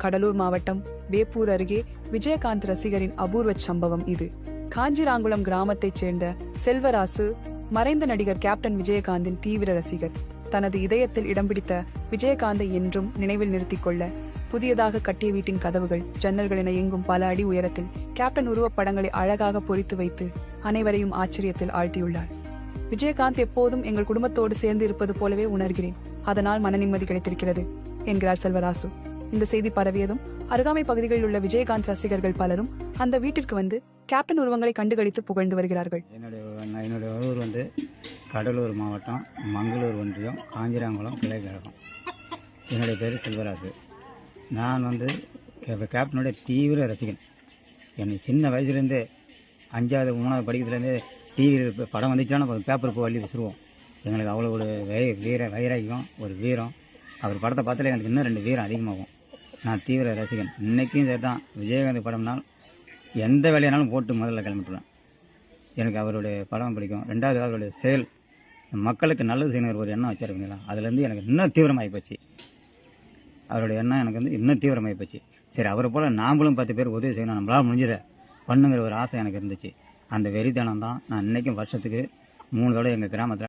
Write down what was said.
கடலூர் மாவட்டம் வேப்பூர் அருகே விஜயகாந்த் ரசிகரின் அபூர்வ சம்பவம் இது. காஞ்சிராங்குளம் கிராமத்தைச் சேர்ந்த செல்வராசு மறைந்த நடிகர் கேப்டன் விஜயகாந்தின் தீவிர ரசிகர். தனது இதயத்தில் இடம் பிடித்த விஜயகாந்தை என்றும் நினைவில் நிறுத்திக் கொள்ள புதியதாக கட்டிய வீட்டின் கதவுகள், ஜன்னல்கள் என எங்கும் பல அடி உயரத்தில் கேப்டன் உருவப்படங்களை அழகாக பொறித்து வைத்து அனைவரையும் ஆச்சரியத்தில் ஆழ்த்தியுள்ளார். விஜயகாந்த் எப்போதும் எங்கள் குடும்பத்தோடு சேர்ந்து இருப்பது போலவே உணர்கிறேன், அதனால் மன நிம்மதி கிடைத்திருக்கிறது என்கிறார் செல்வராசு. இந்த செய்தி பரவியதும் அருகாமை பகுதிகளில் உள்ள விஜயகாந்த் ரசிகர்கள் பலரும் அந்த வீட்டிற்கு வந்து கேப்டன் உருவங்களை கண்டுகளித்து புகழ்ந்து வருகிறார்கள். என்னுடைய ஊர் வந்து கடலூர் மாவட்டம் மங்களூர் ஒன்றியம் காஞ்சிராங்குளம் கிளைக்கழகம். என்னுடைய பேர் செல்வராசு. நான் வந்து கேப்டனுடைய தீவிர ரசிகன். என்னை சின்ன வயசுலேருந்தே 5வது 3வது படிக்கிறதுலேருந்தே டிவியில் படம் வந்துச்சுன்னா பேப்பர் போய் வள்ளி விசுருவோம். எங்களுக்கு அவ்வளோ ஒரு வைராக்கியம், ஒரு வீரம். அவர் படத்தை பார்த்தாலே எனக்கு இன்னும் 2 வீரம் அதிகமாகும். நான் தீவிர ரசிகன். இன்றைக்கும் சரி தான், விஜயகாந்த் படம்னால் எந்த வேலையானாலும் போட்டு முதல்ல கிளம்பிட்டுருவேன். எனக்கு அவருடைய படம் பிடிக்கும். 2வது அவருடைய செயல், மக்களுக்கு நல்லது செய்யணும் ஒரு எண்ணம் வச்சுருக்கீங்களா, அதுலேருந்து எனக்கு இன்னும் தீவிரமாகி போச்சு. அவருடைய எண்ணம் எனக்கு வந்து இன்னும் தீவிரமாகி போச்சு. சரி, அவரை போல் நாமளும் 10 பேர் உதவி செய்யணும், நம்மளால் முடிஞ்சதை பண்ணுங்கிற ஒரு ஆசை எனக்கு இருந்துச்சு. அந்த வெறித்தனம் தான் நான் இன்றைக்கும் வருஷத்துக்கு 3 தடவை எங்கள் கிராமத்தில்